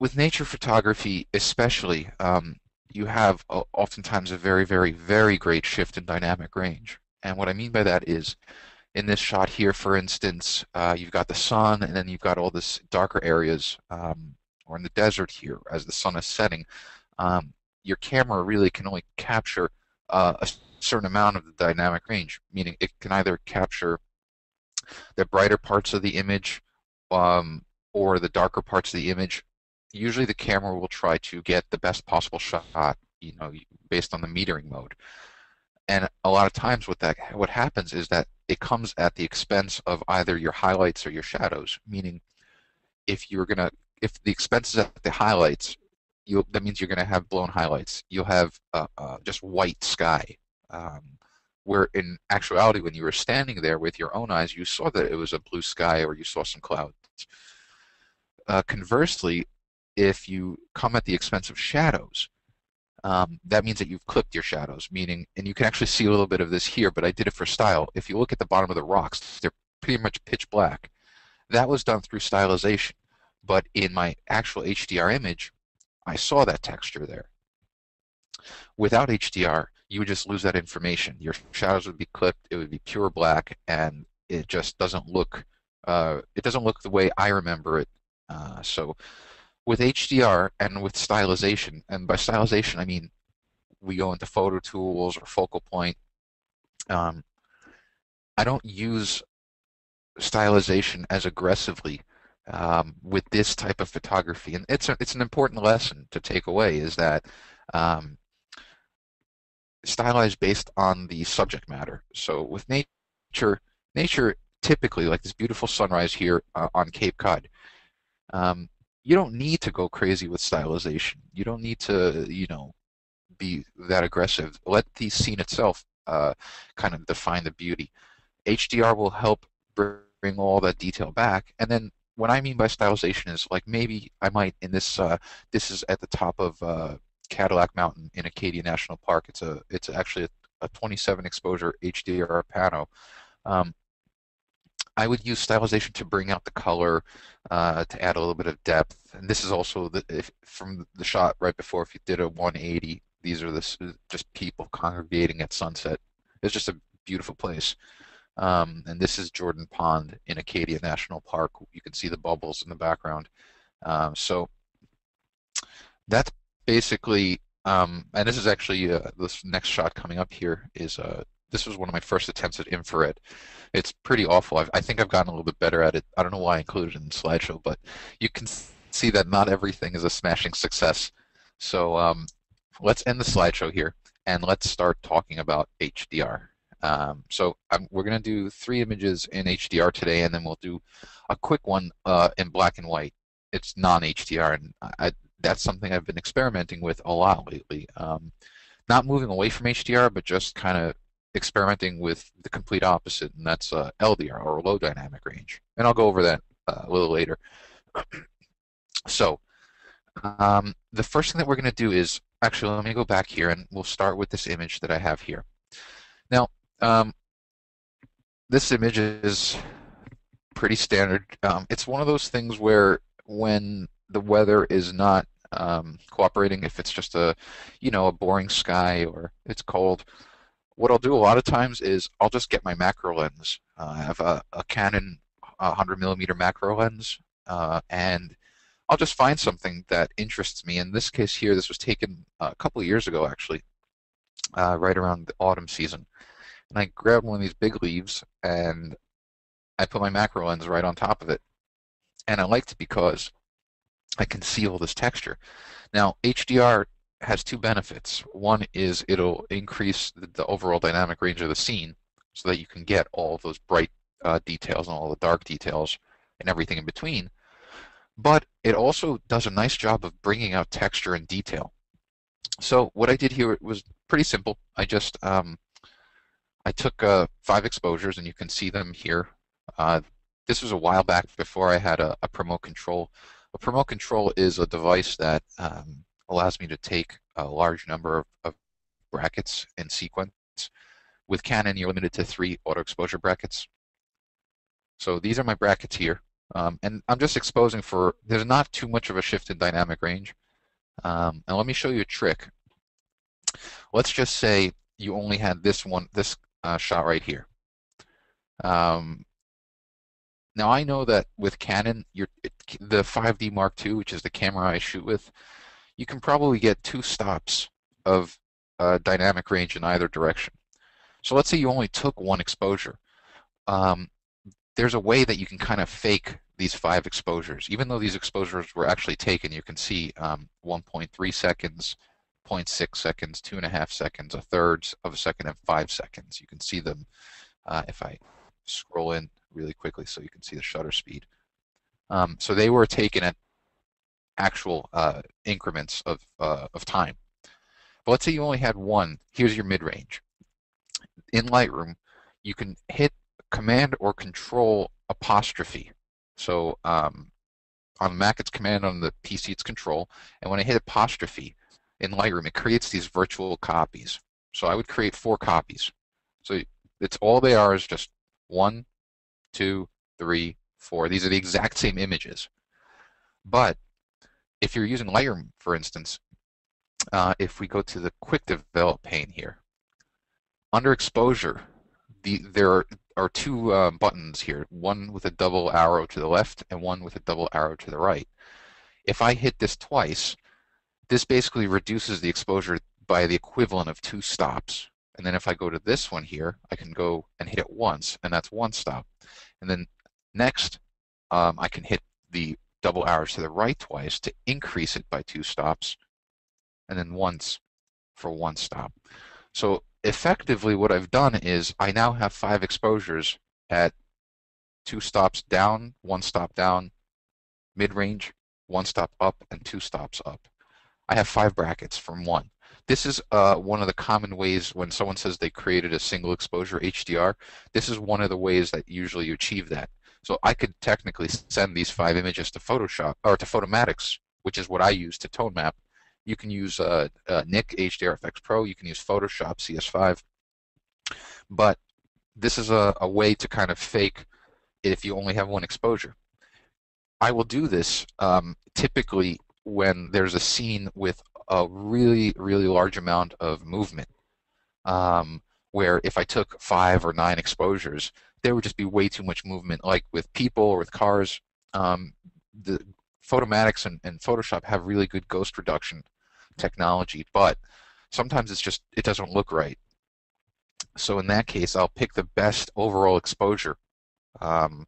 with nature photography, especially, you have oftentimes a very, very, very great shift in dynamic range. And what I mean by that is, in this shot here, for instance, you've got the sun, and then you've got all this darker areas, or in the desert here, as the sun is setting. Your camera really can only capture a certain amount of the dynamic range, meaning it can either capture the brighter parts of the image um, or the darker parts of the image. Usually the camera will try to get the best possible shot, based on the metering mode. And a lot of times what happens is that it comes at the expense of either your highlights or your shadows, meaning if the expense is at the highlights, that means you're gonna have blown highlights. You'll have just white sky. Um, where in actuality, when you were standing there with your own eyes, you saw that it was a blue sky or you saw some clouds. Conversely, if you come at the expense of shadows, that means that you've clipped your shadows, meaning, and you can actually see a little bit of this here, but I did it for style. If you look at the bottom of the rocks, they're pretty much pitch black. That was done through stylization, but in my actual HDR image, I saw that texture there. Without HDR, you would just lose that information. Your shadows would be clipped, it would be pure black, and it just doesn't look, it doesn't look the way I remember it. So with HDR and with stylization, and by stylization I mean we go into PhotoTools or FocalPoint. Um, I don't use stylization as aggressively with this type of photography, and it's an important lesson to take away is that um, stylize based on the subject matter. So with nature typically, like this beautiful sunrise here on Cape Cod, um, you don't need to go crazy with stylization. You don't need to, be that aggressive. Let the scene itself kind of define the beauty. HDR will help bring all that detail back. And then what I mean by stylization is like maybe I might in this is at the top of Cadillac Mountain in Acadia National Park. It's actually a 27 exposure HDR pano. Um, I would use stylization to bring out the color, to add a little bit of depth. And this is also from the shot right before. If you did a 180, these are just people congregating at sunset. It's just a beautiful place. And this is Jordan Pond in Acadia National Park. You can see the bubbles in the background. So that's basically, and this is actually this next shot coming up here is this was one of my first attempts at infrared. It's pretty awful. I think I've gotten a little bit better at it. I don't know why I included it in the slideshow, but you can see that not everything is a smashing success. So let's end the slideshow here and let's start talking about HDR. We're going to do 3 images in HDR today, and then we'll do a quick one in black and white. It's non-HDR, and that's something I've been experimenting with a lot lately. Not moving away from HDR, but just kind of experimenting with the complete opposite, and that's LDR, or low dynamic range. And I'll go over that a little later. So the first thing that we're going to do is, actually, let me go back here, and we'll start with this image that I have here. Now, this image is pretty standard. It's one of those things where when the weather is not cooperating, if it's just a boring sky or it's cold, what I'll do a lot of times is I'll just get my macro lens. I have a Canon 100mm macro lens, and I'll just find something that interests me. In this case here, this was taken a couple of years ago, actually, right around the autumn season. And I grabbed one of these big leaves and I put my macro lens right on top of it. And I liked it because I can see all this texture. Now, HDR has 2 benefits. One is it'll increase the overall dynamic range of the scene so that you can get all those bright details and all the dark details and everything in between. But it also does a nice job of bringing out texture and detail. So what I did here was pretty simple. I just I took 5 exposures, and you can see them here. This was a while back before I had a promote control. A promote control is a device that allows me to take a large number of brackets in sequence. With Canon, you're limited to 3 auto exposure brackets. So these are my brackets here. And I'm just exposing for, there's not too much of a shift in dynamic range. And let me show you a trick. Let's just say you only had this shot right here. Um, Now I know that with Canon, the 5D Mark II, which is the camera I shoot with, you can probably get 2 stops of dynamic range in either direction. So let's say you only took one exposure. Um, there's a way that you can kind of fake these 5 exposures. Even though these exposures were actually taken, you can see 1.3 seconds, zero point 0.6 seconds, 2.5 seconds, a third of a second, and 5 seconds. You can see them if I scroll in really quickly so you can see the shutter speed. So they were taken at actual increments of time. But let's say you only had one. Here's your mid-range. In Lightroom, you can hit Command or Control apostrophe. So on Mac it's Command, on the PC it's Control. And when I hit apostrophe in Lightroom, it creates these virtual copies. So I would create 4 copies. So it's all they are is just 1, 2, 3, 4. These are the exact same images. But if you're using Lightroom, for instance, if we go to the Quick Develop pane here, under Exposure, there are 2 buttons here, one with a double arrow to the left and one with a double arrow to the right. If I hit this twice, this basically reduces the exposure by the equivalent of 2 stops. And then if I go to this one here, I can go and hit it once, and that's 1 stop. And then next, I can hit the double arrows to the right twice to increase it by 2 stops, and then once for 1 stop. So effectively what I've done is I now have 5 exposures at 2 stops down, 1 stop down, mid-range, 1 stop up, and 2 stops up. I have 5 brackets from 1. This is one of the common ways when someone says they created a single exposure HDR. This is one of the ways that usually you achieve that. So I could technically send these 5 images to Photoshop or to Photomatics, which is what I use to tone map. You can use Nik HDRFX Pro. You can use Photoshop CS5. But this is a way to kind of fake it if you only have 1 exposure. I will do this typically when there's a scene with a really, really large amount of movement, where if I took 5 or 9 exposures, there would just be way too much movement, like with people or with cars. The Photomatics and Photoshop have really good ghost reduction technology, but sometimes it doesn't look right. So in that case, I'll pick the best overall exposure, and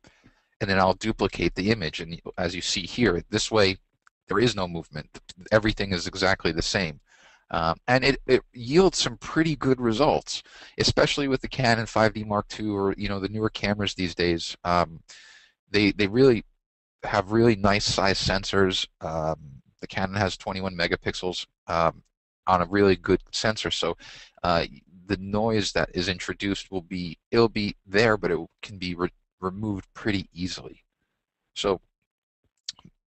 then I'll duplicate the image. And as you see here, this way there is no movement. Everything is exactly the same. And it yields some pretty good results, especially with the Canon 5D Mark II or the newer cameras these days. They really have really nice size sensors. The Canon has 21 megapixels on a really good sensor, so the noise that is introduced it'll be there, but it can be removed pretty easily. So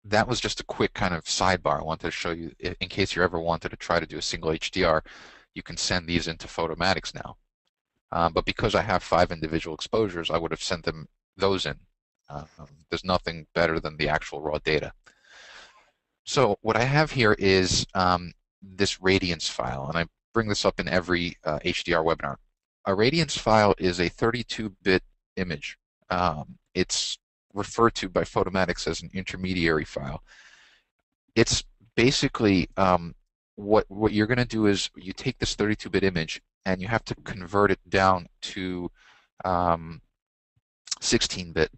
that was just a quick kind of sidebar I wanted to show you in case you ever wanted to try to do a single HDR. You can send these into Photomatics now. But because I have 5 individual exposures, I would have sent those in. There's nothing better than the actual raw data. So what I have here is this radiance file, and I bring this up in every HDR webinar. A radiance file is a 32-bit image. It's referred to by Photomatics as an intermediary file. It's basically what you're going to do is you take this 32-bit image and you have to convert it down to 16-bit,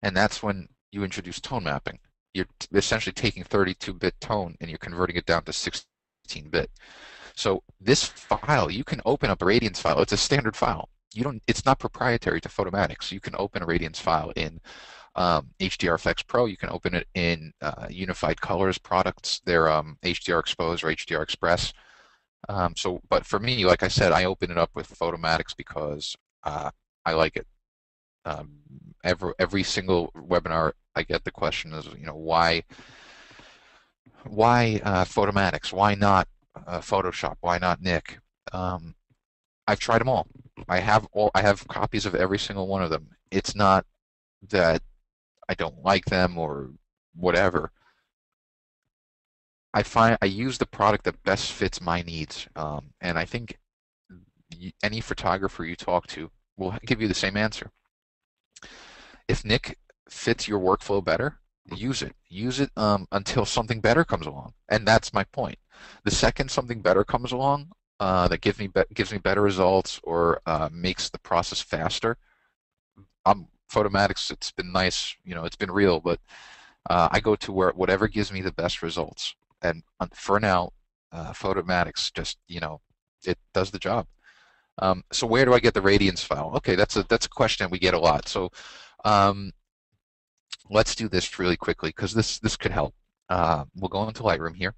and that's when you introduce tone mapping. You're essentially taking 32-bit tone and you're converting it down to 16-bit. So this file, you can open up a radiance file. It's a standard file. It's not proprietary to Photomatics. You can open a radiance file in HDRFX Pro. You can open it in Unified Colors products. They're HDR Expose or HDR Express. But for me, like I said, I open it up with Photomatics because I like it. Every single webinar, I get the question is, why Photomatics? Why not Photoshop? Why not Nik? I've tried them all. I have copies of every single one of them. It's not that I don't like them or whatever, I find I use the product that best fits my needs. And I think any photographer you talk to will give you the same answer. If Nick fits your workflow better, use it. Use it until something better comes along, and that's my point. The second something better comes along that gives me better results or makes the process faster, Photomatics. It's been nice, it's been real, but I go to where whatever gives me the best results. And for now, Photomatics just it does the job. So where do I get the radiance file? Okay, that's a question we get a lot. So um, let's do this really quickly because this could help. We'll go into Lightroom here,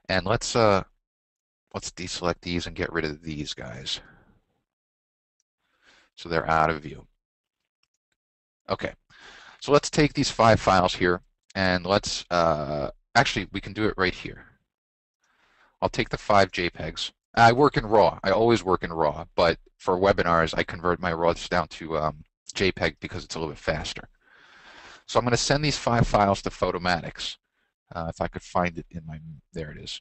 and let's deselect these and get rid of these guys so they're out of view. Okay, so let's take these 5 files here, and let's actually we can do it right here. I'll take the 5 JPEGs. I work in RAW. I always work in RAW, but for webinars, I convert my RAWs down to JPEG because it's a little bit faster. So I'm going to send these 5 files to Photomatics. If I could find it in my, there it is.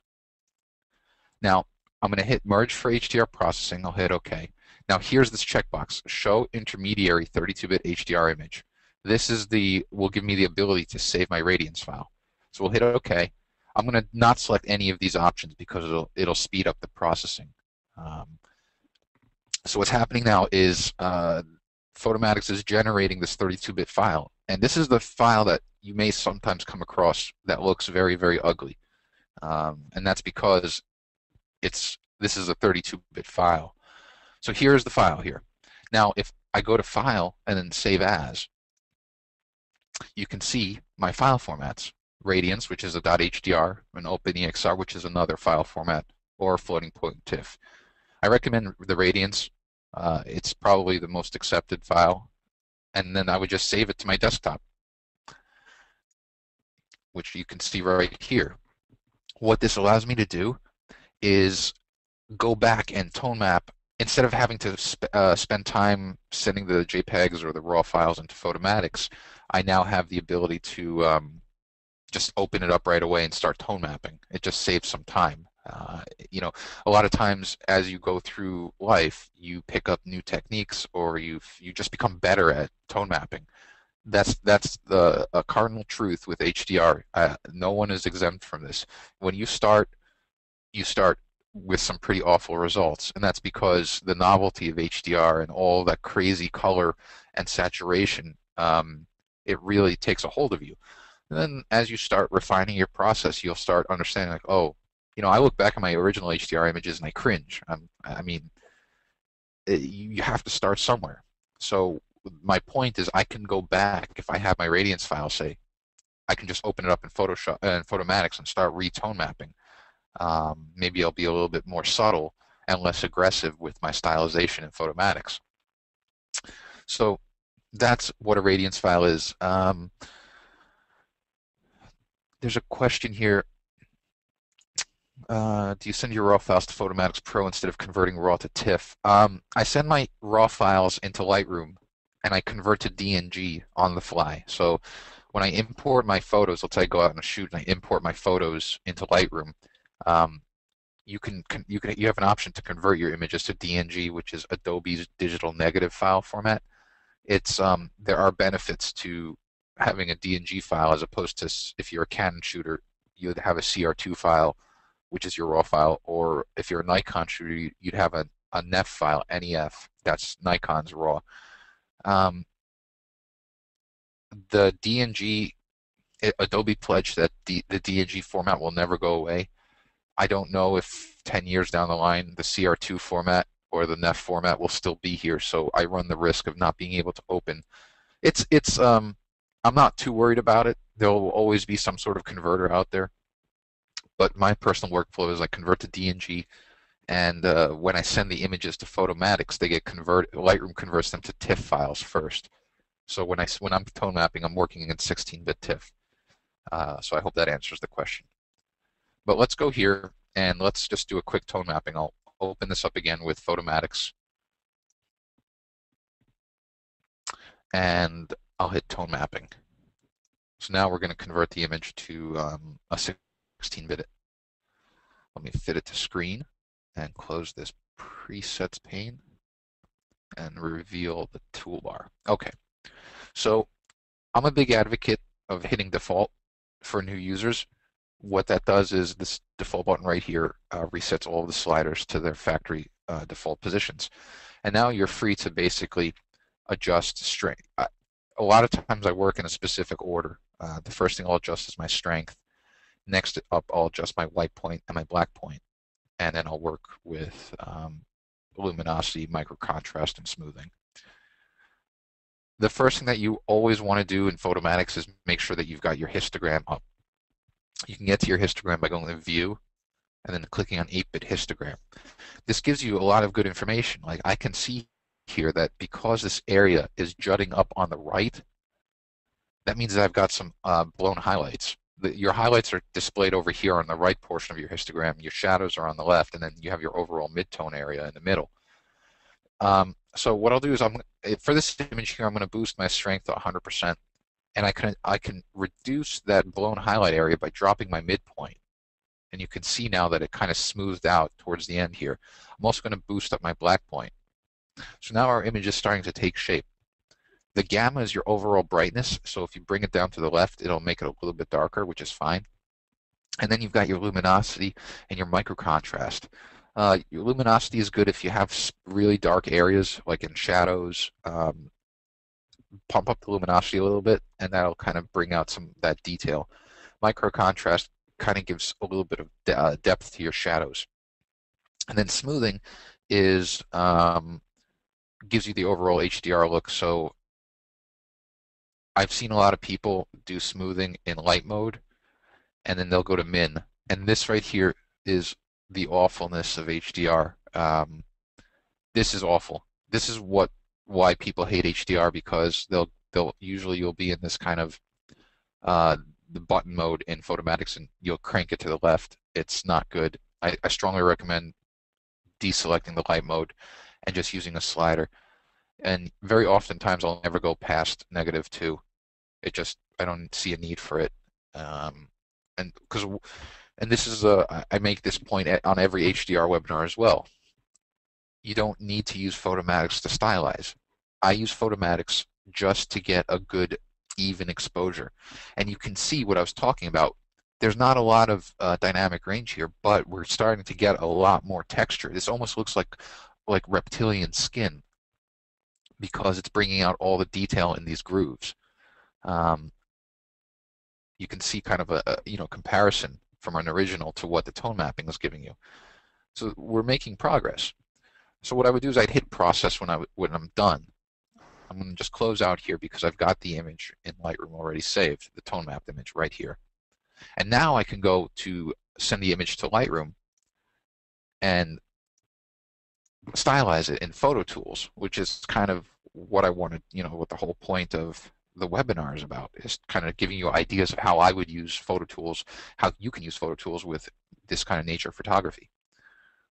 Now, I'm going to hit Merge for HDR processing. I'll hit OK. Now, here's this checkbox, Show Intermediary 32-bit HDR image. This is will give me the ability to save my radiance file. So we'll hit OK. I'm going to not select any of these options because it'll speed up the processing. So what's happening now is Photomatics is generating this 32-bit file, and this is the file that you may sometimes come across that looks very, very ugly, and that's because this is a 32-bit file. So here's the file here. Now, if I go to File and then Save As, you can see my file formats. Radiance, which is a .hdr, and OpenEXR, which is another file format, or floating point TIFF. I recommend the Radiance. It's probably the most accepted file. And then I would just save it to my desktop, which you can see right here. What this allows me to do is go back and tone map. Instead of having to spend time sending the JPEGs or the RAW files into Photomatics, I now have the ability to just open it up right away and start tone mapping. It just saves some time. A lot of times as you go through life, you pick up new techniques or you just become better at tone mapping. That's the cardinal truth with HDR. No one is exempt from this. When you start with some pretty awful results, and that's because the novelty of HDR and all that crazy color and saturation, it really takes a hold of you. And then as you start refining your process, you'll start understanding, like, oh, I look back at my original HDR images and I cringe. I mean, you have to start somewhere. So my point is I can go back, if I have my radiance file, say, I can just open it up in Photoshop and Photomatics and start retone mapping. Maybe I'll be a little bit more subtle and less aggressive with my stylization in Photomatics. So that's what a radiance file is. There's a question here. Do you send your RAW files to Photomatics Pro instead of converting RAW to TIFF? I send my RAW files into Lightroom and I convert to DNG on the fly. So when I import my photos, let's say I go out on a shoot and I import my photos into Lightroom, you have an option to convert your images to DNG, which is Adobe's digital negative file format. There are benefits to having a DNG file as opposed to, if you're a Canon shooter, you'd have a CR2 file, which is your RAW file, or if you're a Nikon shooter, you'd have a NEF file, NEF, that's Nikon's RAW. The DNG, Adobe pledged that the DNG format will never go away. I don't know if 10 years down the line the CR2 format or the NEF format will still be here, so I run the risk of not being able to open. I'm not too worried about it. There will always be some sort of converter out there. But my personal workflow is I convert to DNG, and when I send the images to Photomatics, they get converted. Lightroom converts them to TIFF files first. So when I'm tone mapping, I'm working in 16-bit TIFF. So I hope that answers the question. But let's go here and let's just do a quick tone mapping. I'll open this up again with Photomatics, and I'll hit tone mapping. So now we're going to convert the image to a 16-bit. Let me fit it to screen and close this presets pane and reveal the toolbar. Okay, so I'm a big advocate of hitting default for new users. What that does is this default button right here resets all of the sliders to their factory default positions. And now you're free to basically adjust strength. A lot of times I work in a specific order. The first thing I'll adjust is my strength. Next up, I'll adjust my white point and my black point. And then I'll work with luminosity, micro contrast, and smoothing. The first thing that you always want to do in Photomatix is make sure that you've got your histogram up. You can get to your histogram by going to View and then clicking on 8-bit histogram. This gives you a lot of good information. Like I can see here that because this area is jutting up on the right, that means that I've got some blown highlights. Your highlights are displayed over here on the right portion of your histogram. Your shadows are on the left, and then you have your overall midtone area in the middle. So what I'll do is for this image here, I'm going to boost my strength to 100%, and I can reduce that blown highlight area by dropping my midpoint. And you can see now that it kind of smoothed out towards the end here. I'm also going to boost up my black point. So now our image is starting to take shape. The gamma is your overall brightness, so if you bring it down to the left, it'll make it a little bit darker, which is fine. And then you've got your luminosity and your micro contrast. Your luminosity is good if you have really dark areas, like in shadows. Pump up the luminosity a little bit, and that'll kind of bring out some of that detail. Micro contrast kind of gives a little bit of depth to your shadows. And then smoothing is gives you the overall HDR look. So I've seen a lot of people do smoothing in light mode, and then they'll go to min. And this right here is the awfulness of HDR. This is awful. This is why people hate HDR, because you'll be in this kind of the button mode in Photomatix, and you'll crank it to the left. It's not good. I strongly recommend deselecting the light mode and just using a slider. And very oftentimes I'll never go past -2. I don't see a need for it. And this is I make this point on every HDR webinar as well. You don't need to use Photomatix to stylize. I use Photomatix just to get a good even exposure. And you can see what I was talking about. There's not a lot of dynamic range here, but we're starting to get a lot more texture. This almost looks like reptilian skin, because it's bringing out all the detail in these grooves. You can see kind of a comparison from an original to what the tone mapping is giving you. So we're making progress. So what I would do is I'd hit process when I'm done. I'm going to just close out here because I've got the image in Lightroom already saved, the tone mapped image right here. And now I can go to send the image to Lightroom and stylize it in PhotoTools, which is kind of what I wanted, what the whole point of the webinar is about, is kind of giving you ideas of how I would use PhotoTools, how you can use PhotoTools with this kind of nature photography.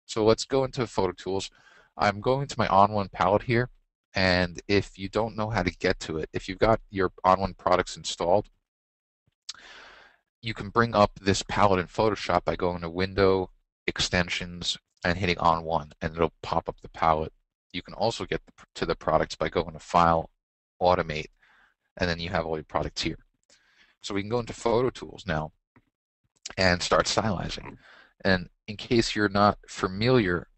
So let's go into PhotoTools. I'm going to my On1 palette here, and if you don't know how to get to it, if you've got your On1 products installed, you can bring up this palette in Photoshop by going to Window, Extensions, and hitting On1, and it'll pop up the palette. You can also get to the products by going to File, Automate, and then you have all your products here. So we can go into PhotoTools now and start stylizing. And in case you're not familiar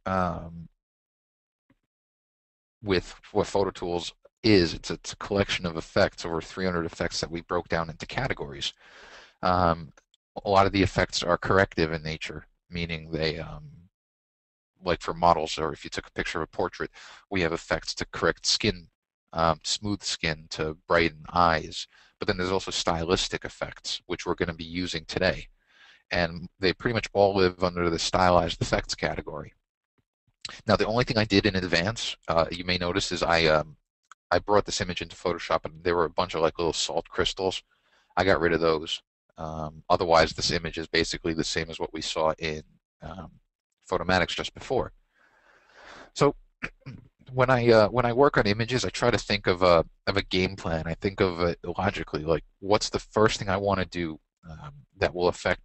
with what PhotoTools is, it's a collection of effects, over 300 effects that we broke down into categories. A lot of the effects are corrective in nature, meaning they, like for models, or if you took a picture of a portrait, we have effects to correct skin, smooth skin, to brighten eyes. But then there's also stylistic effects, which we're going to be using today. And they pretty much all live under the stylized effects category. Now, the only thing I did in advance, you may notice, is I brought this image into Photoshop, and there were a bunch of little salt crystals. I got rid of those. Otherwise, this image is basically the same as what we saw in Photomatix just before. So when I work on images, I try to think of a game plan. I think of it logically, like what's the first thing I want to do that will affect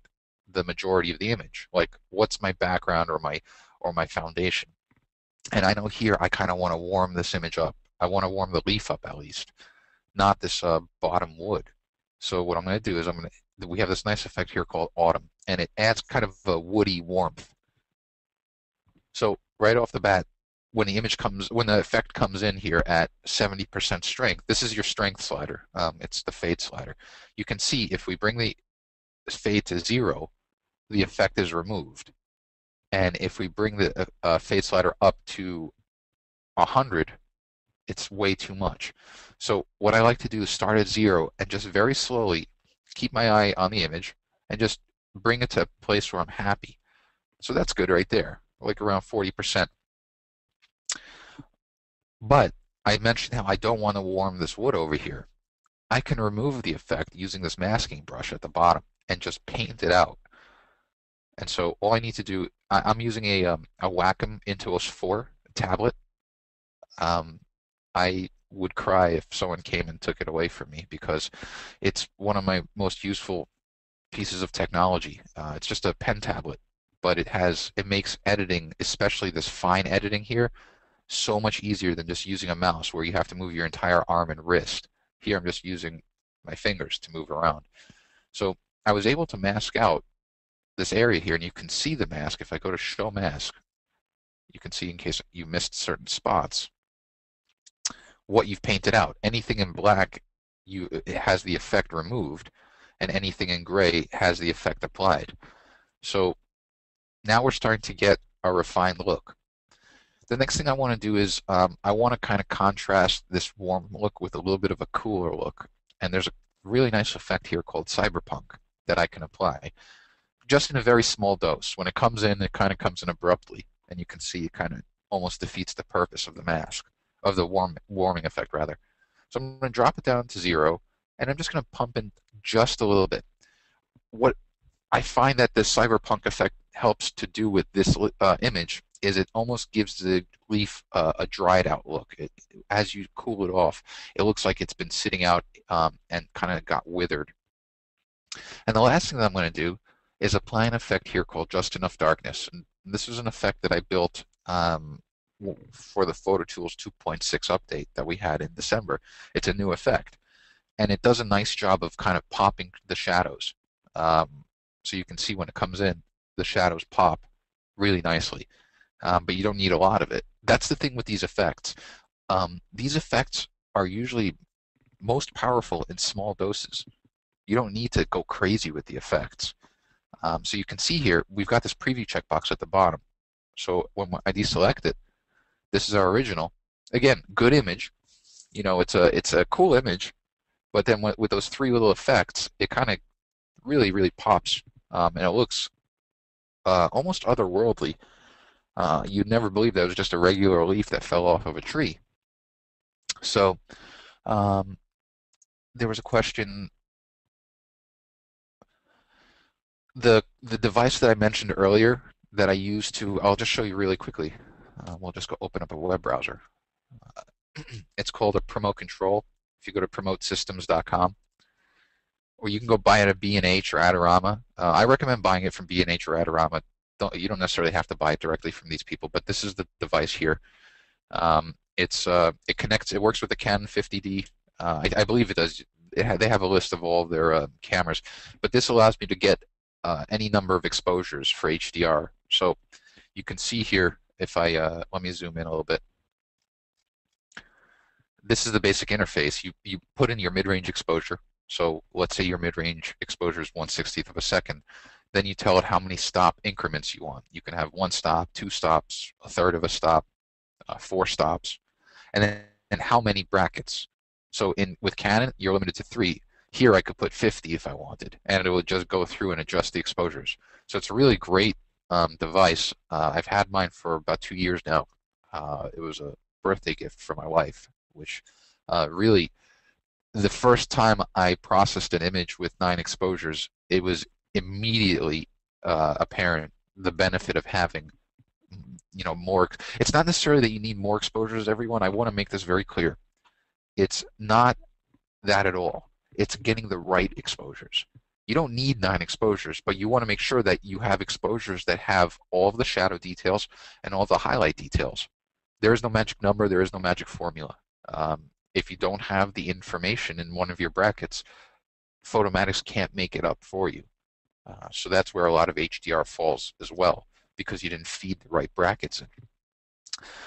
the majority of the image? Like what's my background or my foundation? And I know here I kind of want to warm this image up. I want to warm the leaf up at least, not this bottom wood. So what I'm going to do is we have this nice effect here called autumn, and it adds kind of a woody warmth. So right off the bat, when the effect comes in here at 70% strength, this is your strength slider. It's the fade slider. You can see if we bring the fade to 0, the effect is removed. And if we bring the fade slider up to 100, it's way too much. So what I like to do is start at 0 and just very slowly keep my eye on the image and just bring it to a place where I'm happy. So that's good right there, like around 40%. But I mentioned how I don't want to warm this wood over here. I can remove the effect using this masking brush at the bottom and just paint it out. And so all I need to do, I'm using a Wacom Intuos 4 tablet. Um, I would cry if someone came and took it away from me because it's one of my most useful pieces of technology. It's just a pen tablet, but it makes editing, especially this fine editing here, so much easier than just using a mouse where you have to move your entire arm and wrist. Here I'm just using my fingers to move around. So I was able to mask out this area here, and you can see the mask. If I go to show mask, you can see in case you missed certain spots what you've painted out. Anything in black, it has the effect removed, and anything in gray has the effect applied. So now we're starting to get a refined look. The next thing I want to do is I want to kind of contrast this warm look with a little bit of a cooler look. And there's a really nice effect here called Cyberpunk that I can apply just in a very small dose. When it comes in, it kind of comes in abruptly, and you can see it kind of almost defeats the purpose of the mask, of the warming effect rather. So I'm going to drop it down to 0, and I'm just going to pump in just a little bit. What I find that the cyberpunk effect helps to do with this image is it almost gives the leaf a dried out look. As you cool it off, it looks like it's been sitting out and kind of got withered. And the last thing that I'm going to do is apply an effect here called Just Enough Darkness. And this is an effect that I built for the PhotoTools 2.6 update that we had in December. It's a new effect, and it does a nice job of kind of popping the shadows. So you can see when it comes in, the shadows pop really nicely, but you don't need a lot of it. That's the thing with these effects. These effects are usually most powerful in small doses. You don't need to go crazy with the effects. So you can see here, we've got this preview checkbox at the bottom. So when I deselect it, this is our original. Again, good image. You know, it's a cool image, but then with those 3 little effects, it kind of really pops, and it looks almost otherworldly. You'd never believe that was just a regular leaf that fell off of a tree. So there was a question. The device that I mentioned earlier that I use I'll just show you really quickly. We'll just go open up a web browser. It's called a Promote Control. If you go to promotesystems.com, or you can go buy it at B&H or Adorama. I recommend buying it from B&H or Adorama. You don't necessarily have to buy it directly from these people, but this is the device here. It connects. It works with the Canon 50D. I believe it does. They have a list of all of their cameras, but this allows me to get any number of exposures for HDR. So you can see here, if I let me zoom in a little bit. This is the basic interface. You put in your mid-range exposure. So let's say your mid-range exposure is 1/60th of a second. Then you tell it how many stop increments you want. You can have 1 stop, 2 stops, 1/3 of a stop, 4 stops, and then how many brackets. So with Canon, you're limited to 3. Here I could put 50 if I wanted, and it would just go through and adjust the exposures. So it's a really great device. I've had mine for about 2 years now. It was a birthday gift for my wife, which really, the first time I processed an image with 9 exposures, it was immediately apparent the benefit of having more. It's not necessarily that you need more exposures, everyone. I want to make this very clear. It's not that at all. It's getting the right exposures. You don't need 9 exposures, but you want to make sure that you have exposures that have all of the shadow details and all the highlight details. There is no magic number. There is no magic formula. If you don't have the information in one of your brackets, Photomatix can't make it up for you. So that's where a lot of HDR falls as well, because you didn't feed the right brackets in.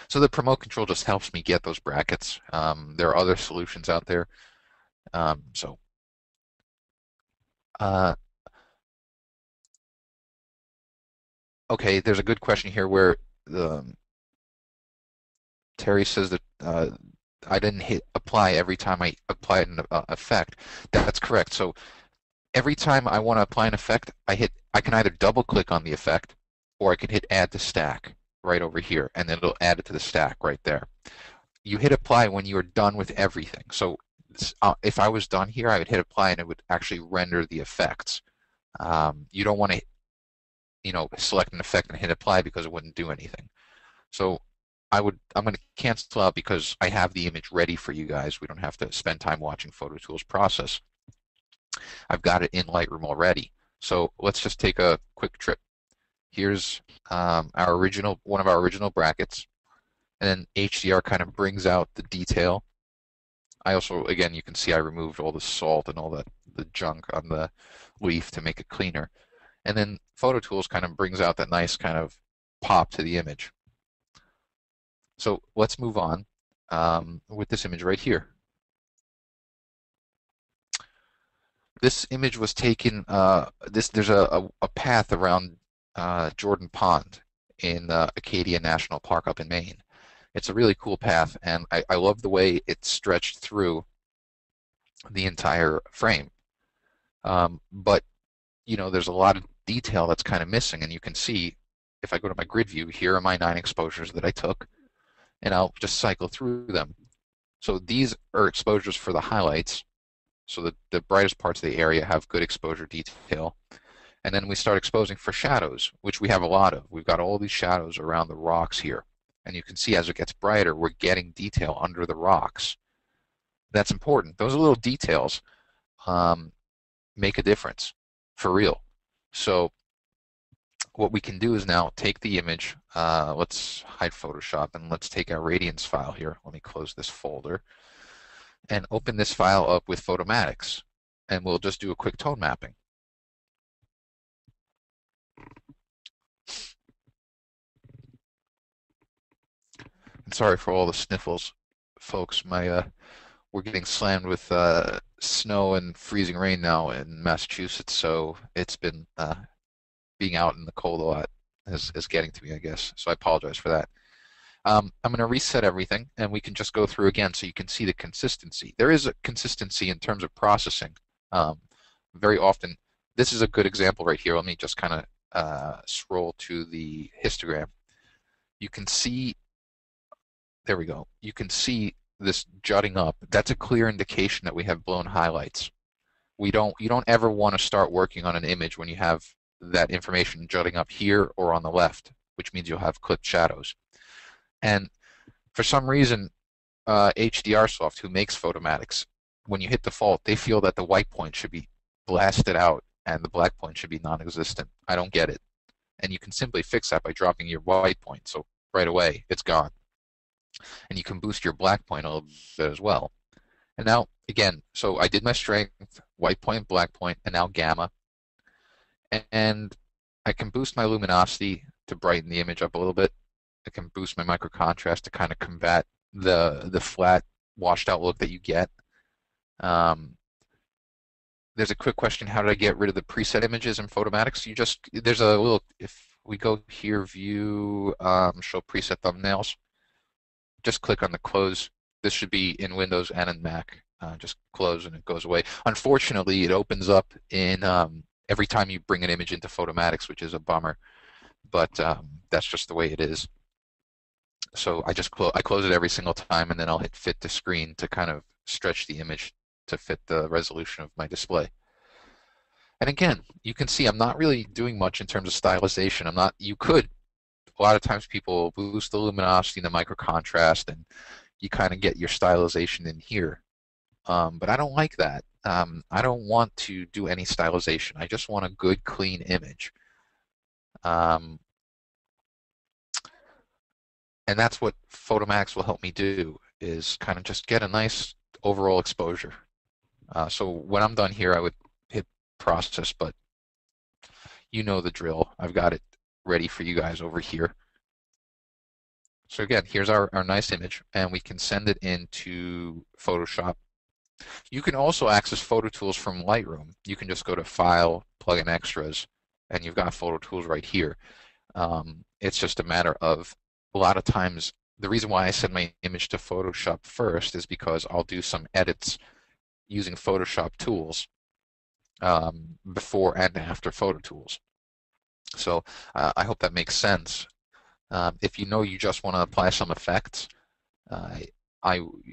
So the promote control just helps me get those brackets. There are other solutions out there. Okay, there's a good question here where Terry says that I didn't hit apply every time I applied an effect. That's correct. So every time I want to apply an effect, I can either double click on the effect or I can hit add to stack right over here, and then it'll add it to the stack right there. You hit apply when you are done with everything. So if I was done here, I would hit apply and it would actually render the effects. You don't want to select an effect and hit apply because it wouldn't do anything. So I'm going to cancel out because I have the image ready for you guys. We don't have to spend time watching PhotoTools process. I've got it in Lightroom already. So let's just take a quick trip. Here's one of our original brackets, and then HDR kind of brings out the detail. I also, again, you can see I removed all the salt and all the junk on the leaf to make it cleaner. And then PhotoTools kind of brings out that nice kind of pop to the image. So let's move on with this image right here. This image was taken, there's a path around Jordan Pond in Acadia National Park up in Maine. It's a really cool path, and I love the way it's stretched through the entire frame. But there's a lot of detail that's kind of missing, and you can see if I go to my grid view, here are my 9 exposures that I took, and I'll just cycle through them. So these are exposures for the highlights, so that the brightest parts of the area have good exposure detail. And then we start exposing for shadows, which we have a lot of. We've got all these shadows around the rocks here. And you can see as it gets brighter, we're getting detail under the rocks. That's important. Those little details make a difference, for real. So what we can do is now take the image. Let's hide Photoshop, and let's take our Radiance file here. Let me close this folder and open this file up with Photomatix. And we'll just do a quick tone mapping. And sorry for all the sniffles, folks. We're getting slammed with snow and freezing rain now in Massachusetts, so it's been being out in the cold a lot is getting to me, I guess. So I apologize for that. I'm going to reset everything, and we can just go through again so you can see the consistency. There is a consistency in terms of processing. Very often, this is a good example right here. Let me just kind of scroll to the histogram. You can see, there we go. You can see this jutting up. That's a clear indication that we have blown highlights. You don't ever want to start working on an image when you have that information jutting up here or on the left, which means you'll have clipped shadows. And for some reason, HDRsoft, who makes Photomatix, when you hit default, they feel that the white point should be blasted out and the black point should be non-existent. I don't get it. And you can simply fix that by dropping your white point. So right away, it's gone. And you can boost your black point a little bit as well. And now, again, so I did my strength, white point, black point, and now gamma. And I can boost my luminosity to brighten the image up a little bit. I can boost my micro contrast to kind of combat the flat, washed out look that you get. There's a quick question: how did I get rid of the preset images in Photomatix? There's a little, if we go here, view, show preset thumbnails. Just click on the close. This should be in Windows and in Mac. Just close and it goes away. Unfortunately, it opens up in every time you bring an image into Photomatix, which is a bummer. But that's just the way it is. So I close it every single time, and then I'll hit Fit to Screen to kind of stretch the image to fit the resolution of my display. And again, you can see I'm not really doing much in terms of stylization. You could a lot of times people boost the luminosity and the micro contrast, and you kind of get your stylization in here. But I don't like that. I don't want to do any stylization. I just want a good, clean image. Um, and that's what Photomax will help me do, is kind of just get a nice overall exposure. So when I'm done here, I would hit process, but you know the drill. I've got it ready for you guys over here. So again, here's our nice image, and we can send it into Photoshop. You can also access PhotoTools from Lightroom. You can just go to File, Plugin Extras, and you've got PhotoTools right here. It's just a matter of, a lot of times, the reason why I send my image to Photoshop first is because I'll do some edits using Photoshop tools before and after PhotoTools. So I hope that makes sense. If you know you just want to apply some effects, uh,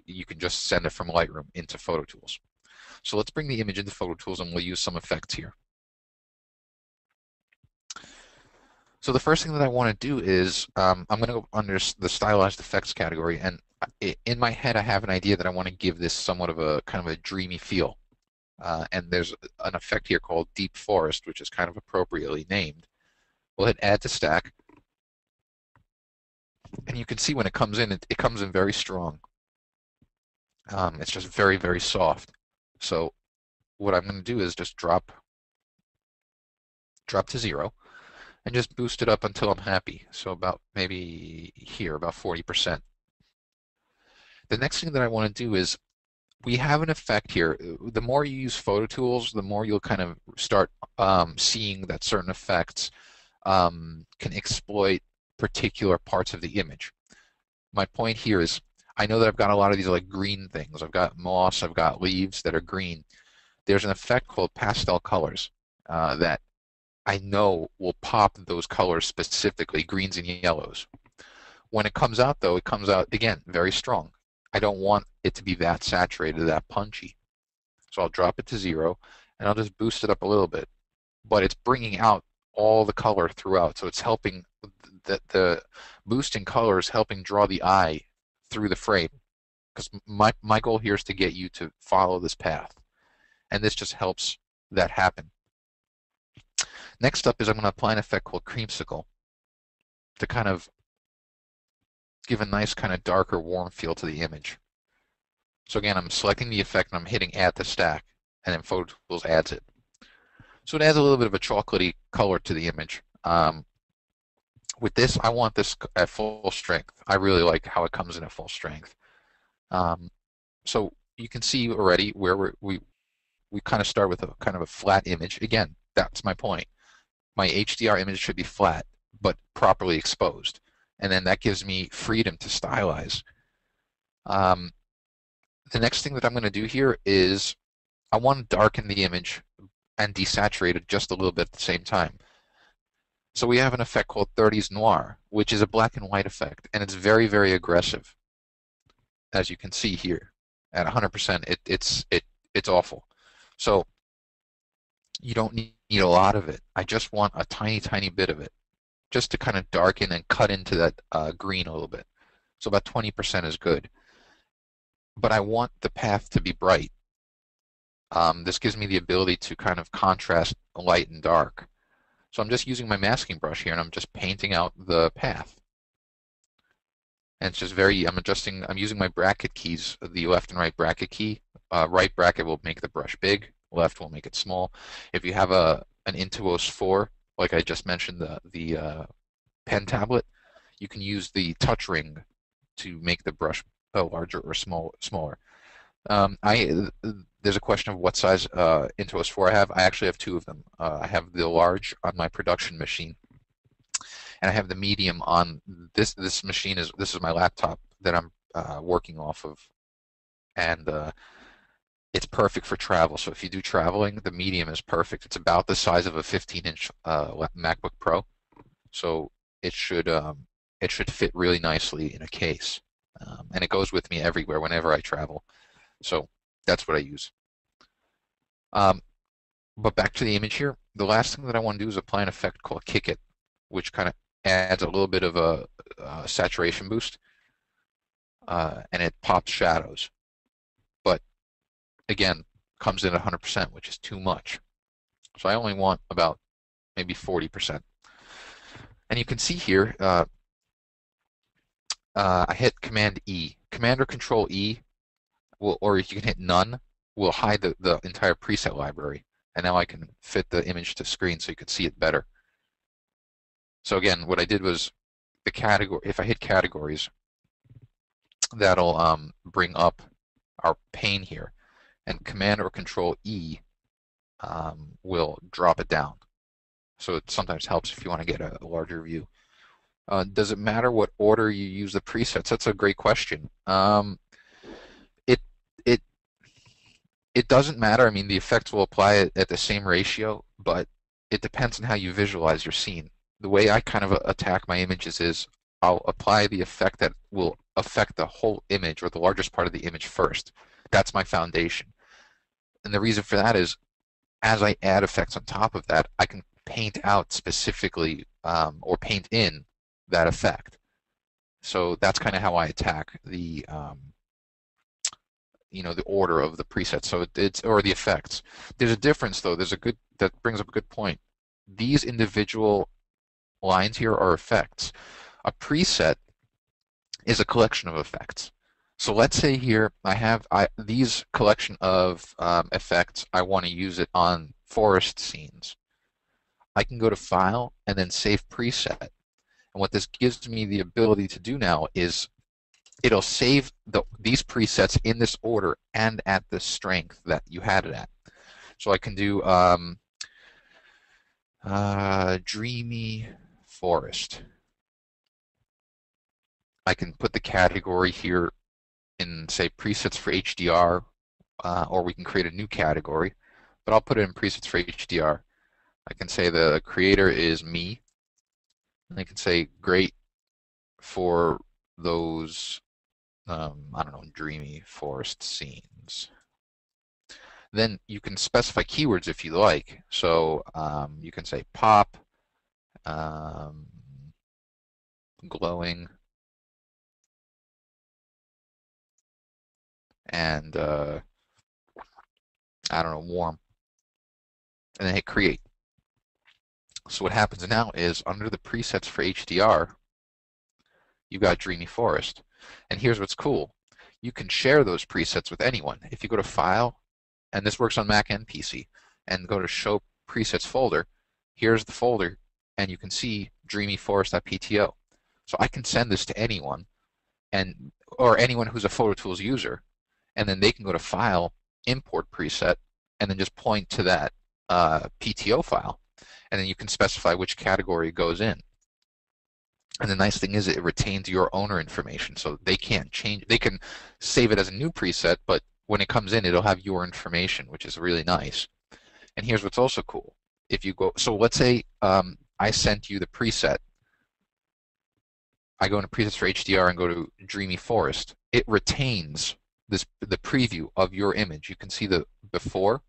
you can just send it from Lightroom into PhotoTools. So let's bring the image into PhotoTools and we'll use some effects here. So the first thing that I want to do is I'm going to go under the stylized effects category, and in my head I have an idea that I want to give this somewhat of a kind of a dreamy feel. And there's an effect here called Deep Forest, which is kind of appropriately named. We'll hit Add to Stack, and you can see when it comes in, it comes in very strong. It's just very, very soft. So what I'm going to do is just drop to 0 and just boost it up until I'm happy. So about maybe here, about 40%. The next thing that I want to do is, we have an effect here. The more you use PhotoTools, the more you'll kind of start seeing that certain effects can exploit particular parts of the image. My point here is, I know that I've got a lot of these like green things. I've got moss, I've got leaves that are green. There's an effect called pastel colors that I know will pop those colors specifically, greens and yellows. When it comes out, though, it comes out, again, very strong. I don't want it to be that saturated, that punchy. So I'll drop it to 0, and I'll just boost it up a little bit. But it's bringing out all the color throughout, so it's helping, the boost in color is helping draw the eye through the frame. Because my goal here is to get you to follow this path. And this just helps that happen. Next up is I'm going to apply an effect called Creamsicle to kind of give a nice kind of darker, warm feel to the image. So again, I'm selecting the effect and I'm hitting Add to Stack, and then PhotoTools adds it. So it adds a little bit of a chocolatey color to the image. With this, I want this at full strength. I really like how it comes in at full strength. So you can see already where we kind of start with a kind of a flat image. Again, that's my point. My HDR image should be flat, but properly exposed. And then that gives me freedom to stylize. The next thing that I'm going to do here is I want to darken the image and desaturate it just a little bit at the same time. So we have an effect called 30s Noir, which is a black and white effect, and it's very, very aggressive. As you can see here, at 100%, it's awful. So you don't need a lot of it. I just want a tiny, tiny bit of it, just to kind of darken and cut into that green a little bit. So about 20% is good. But I want the path to be bright. This gives me the ability to kind of contrast light and dark. So I'm just using my masking brush here, and I'm just painting out the path. And it's just I'm using my bracket keys, the left and right bracket key. Right bracket will make the brush big, left will make it small. If you have an Intuos 4, like I just mentioned, the pen tablet, you can use the touch ring to make the brush larger or smaller. There's a question of what size Intuos 4 I have. I actually have two of them. I have the large on my production machine, and I have the medium on this machine. This is my laptop that I'm working off of, and it's perfect for travel. So if you do traveling, the medium is perfect. It's about the size of a 15-inch MacBook Pro, so it should fit really nicely in a case, and it goes with me everywhere whenever I travel. So that's what I use. But back to the image here. The last thing that I want to do is apply an effect called Kick It, which kind of adds a little bit of a, saturation boost, and it pops shadows. But again, comes in at 100%, which is too much. So I only want about maybe 40%. And you can see here, I hit Command E. Command or Control E, or you can hit None, will hide the entire preset library. And now I can fit the image to screen so you can see it better. So again, what I did was the category, if I hit categories, that'll bring up our pane here. And Command or Control E will drop it down. So it sometimes helps if you want to get a larger view. Does it matter what order you use the presets? That's a great question. It it it doesn't matter. I mean, the effects will apply at the same ratio, but it depends on how you visualize your scene. The way I kind of attack my images is I'll apply the effect that will affect the whole image or the largest part of the image first. That's my foundation. And the reason for that is as I add effects on top of that, I can paint out specifically or paint in that effect. So that's kind of how I attack the the order of the presets. So it's or the effects. There's a difference though. That brings up a good point. These individual lines here are effects. A preset is a collection of effects. So let's say here I have these collection of effects. I want to use it on forest scenes. I can go to File and then Save Preset. And what this gives me the ability to do now is it'll save these presets in this order and at the strength that you had it at. So I can do Dreamy Forest. I can put the category here in, say, presets for HDR, or we can create a new category, but I'll put it in presets for HDR. I can say the creator is me, and I can say great for those, I don't know, dreamy forest scenes. Then you can specify keywords if you like. So you can say pop, glowing, and I don't know, warm, and then hit create. So what happens now is under the presets for HDR, you got Dreamy Forest. And here's what's cool. You can share those presets with anyone. If you go to File, and this works on Mac and PC, and go to Show Presets folder, here's the folder, and you can see dreamyforest.pto. So I can send this to anyone, or anyone who's a PhotoTools user, and then they can go to File, Import Preset, and then just point to that PTO file, and then you can specify which category it goes in. And the nice thing is it retains your owner information, so they can't change. They can save it as a new preset, but when it comes in, it'll have your information, which is really nice. And here's what's also cool. If you go, so let's say I sent you the preset. I go into presets for HDR and go to Dreamy Forest. It retains the preview of your image. You can see the before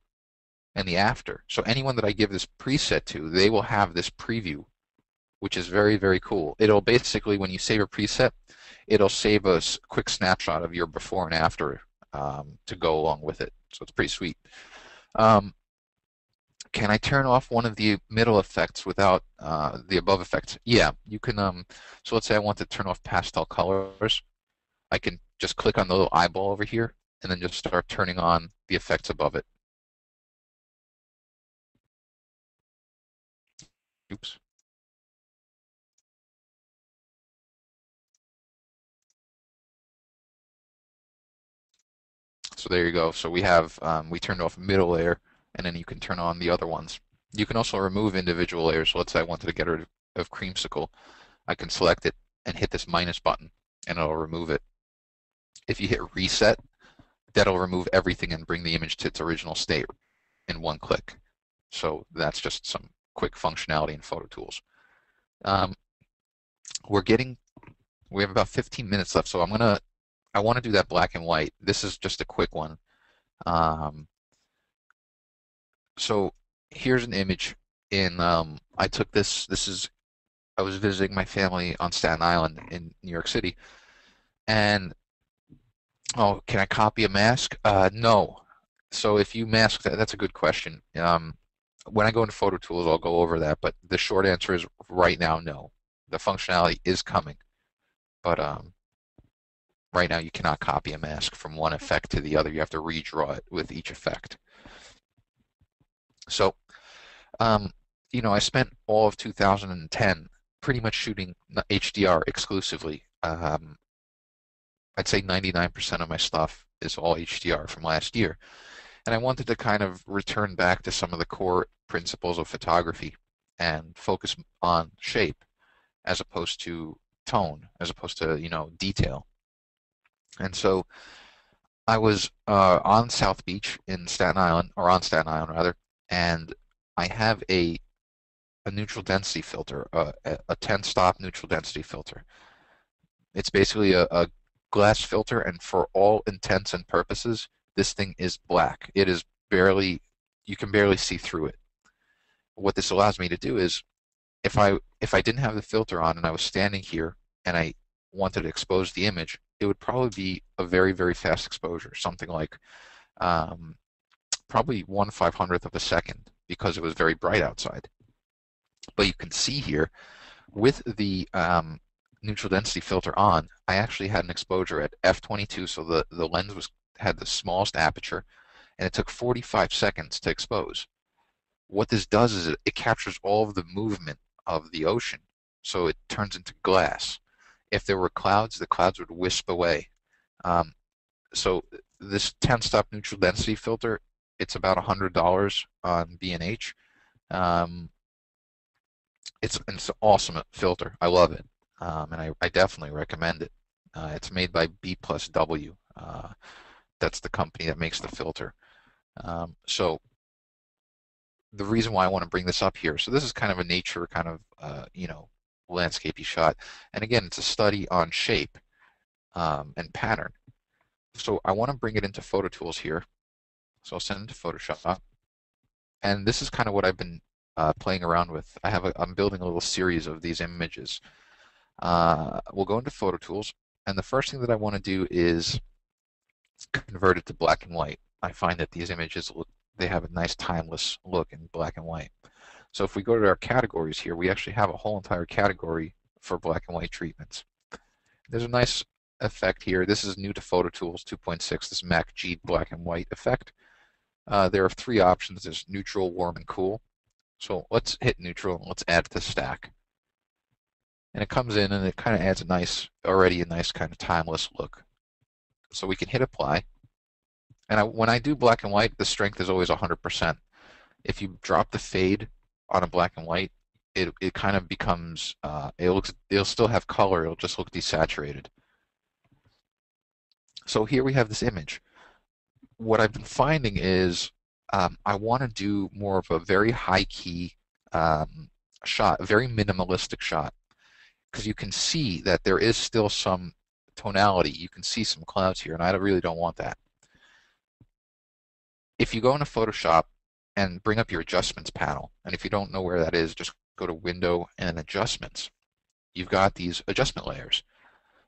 and the after. So anyone that I give this preset to, they will have this preview, which is very, very cool. It'll basically, when you save a preset, it'll save a quick snapshot of your before and after to go along with it. So it's pretty sweet. Can I turn off one of the middle effects without the above effects? Yeah, you can. So let's say I want to turn off pastel colors. I can just click on the little eyeball over here and then just start turning on the effects above it. Oops. So there you go. So we have, we turned off middle layer, and then you can turn on the other ones. You can also remove individual layers. So let's say I wanted to get rid of creamsicle. I can select it and hit this minus button, and it'll remove it. If you hit reset, that'll remove everything and bring the image to its original state in one click. So that's just some quick functionality in PhotoTools. We have about 15 minutes left, so I want to do that black and white. This is just a quick one. So here's an image I took this is I was visiting my family on Staten Island in New York City, and oh, can I copy a mask? No. So if you mask that, that's a good question. When I go into PhotoTools, I'll go over that, but the short answer is right now, no. The functionality is coming, but right now you cannot copy a mask from one effect to the other. You have to redraw it with each effect. So, um, I spent all of 2010 pretty much shooting HDR exclusively. I'd say 99% of my stuff is all HDR from last year. And I wanted to kind of return back to some of the core principles of photography and focus on shape as opposed to tone, as opposed to, detail. And so I was on South Beach in Staten Island, or on Staten Island rather, and I have a neutral density filter, a 10 stop neutral density filter. It's basically a glass filter, and for all intents and purposes, this thing is black. It is barely, you can barely see through it. What this allows me to do is, if I didn't have the filter on and I was standing here and I wanted to expose the image, it would probably be a very, very fast exposure, something like probably 1/500th of a second because it was very bright outside. But you can see here with the neutral density filter on, I actually had an exposure at f22, so the lens had the smallest aperture, and it took 45 seconds to expose. What this does is it captures all of the movement of the ocean, so it turns into glass. If there were clouds, the clouds would wisp away. So this 10-stop neutral density filter, it's about $100 on B&H. It's an awesome filter. I love it, and I definitely recommend it. It's made by B plus W. That's the company that makes the filter. So the reason why I want to bring this up here, so this is kind of a nature kind of, landscapey shot. And again, it's a study on shape and pattern. So I want to bring it into PhotoTools here. So I'll send it to Photoshop. And this is kind of what I've been playing around with. I'm building a little series of these images. We'll go into PhotoTools, and the first thing that I want to do is convert it to black and white. I find that these images they have a nice timeless look in black and white. So if we go to our categories here, we actually have a whole entire category for black and white treatments. There's a nice effect here. This is new to PhotoTools 2.6, this Mac G black and white effect. There are 3 options. There's neutral, warm, and cool. So let's hit neutral and let's add it to stack. And it comes in and it kind of adds already a nice kind of timeless look. So we can hit apply. And when I do black and white, the strength is always 100%. If you drop the fade on a black and white, it kind of becomes, it'll still have color, it'll just look desaturated. So here we have this image. What I've been finding is I want to do more of a very high key shot, a very minimalistic shot, because you can see that there is still some tonality. You can see some clouds here, and I really don't want that. If you go into Photoshop and bring up your adjustments panel, and if you don't know where that is, just go to Window and Adjustments. You've got these adjustment layers.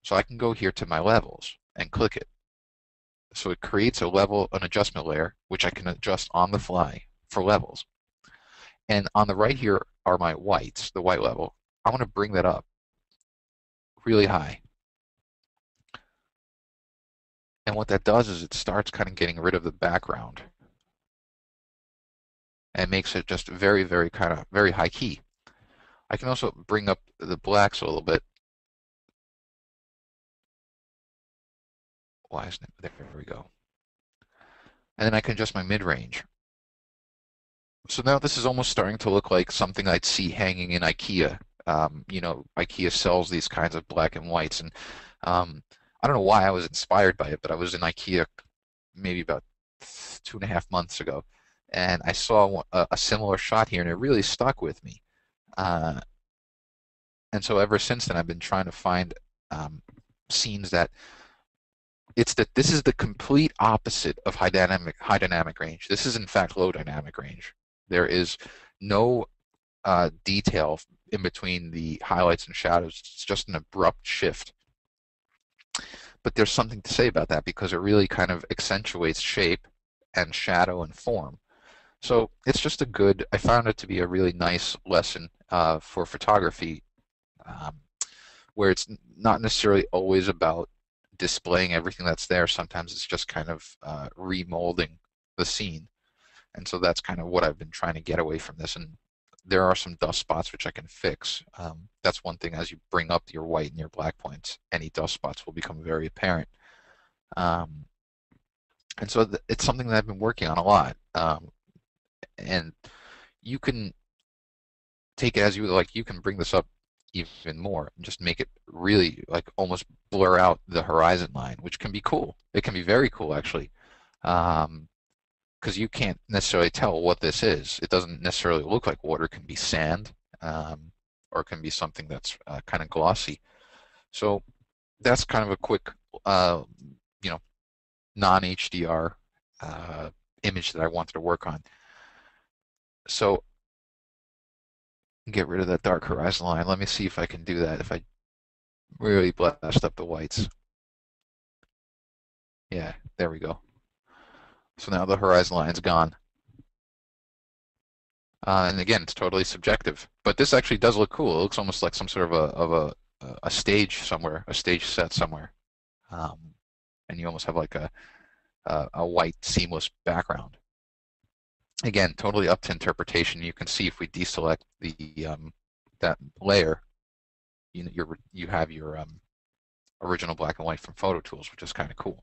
So I can go here to my levels and click it. So it creates an adjustment layer, which I can adjust on the fly for levels. And on the right here are my whites, the white level. I want to bring that up really high. And what that does is it starts kind of getting rid of the background and makes it just very, very very high key. I can also bring up the blacks a little bit. Why isn't it? There we go. And then I can adjust my mid-range. So now this is almost starting to look like something I'd see hanging in IKEA. IKEA sells these kinds of black and whites, and I don't know why I was inspired by it, but I was in IKEA maybe about 2.5 months ago, and I saw a similar shot here, and it really stuck with me. And so ever since then, I've been trying to find scenes that this is the complete opposite of high dynamic range. This is in fact low dynamic range. There is no detail in between the highlights and shadows. It's just an abrupt shift. But there's something to say about that because it really kind of accentuates shape and shadow and form. So it's just I found it to be a really nice lesson for photography, um, where it's not necessarily always about displaying everything that's there. Sometimes it's just kind of remolding the scene. And so that's kind of what I've been trying to get away from this. And there are some dust spots which I can fix. That's one thing as you bring up your white and your black points, any dust spots will become very apparent. Um, and so it's something that I've been working on a lot. And you can take it as you like. You can bring this up even more and just make it really like almost blur out the horizon line, which can be cool. It can be very cool actually, because you can't necessarily tell what this is. It doesn't necessarily look like water. It can be sand, or it can be something that's kind of glossy. So that's kind of a quick, uh, you know, non-HDR image that I wanted to work on. So get rid of that dark horizon line. Let me see if I can do that. If I really blast up the whites. Yeah, there we go. So now the horizon line's gone. And again, it's totally subjective. But this actually does look cool. It looks almost like some sort of a stage somewhere, a stage set somewhere. Um, and you almost have like a white seamless background. Again, totally up to interpretation. You can see if we deselect the that layer, you have your original black and white from PhotoTools, which is kind of cool.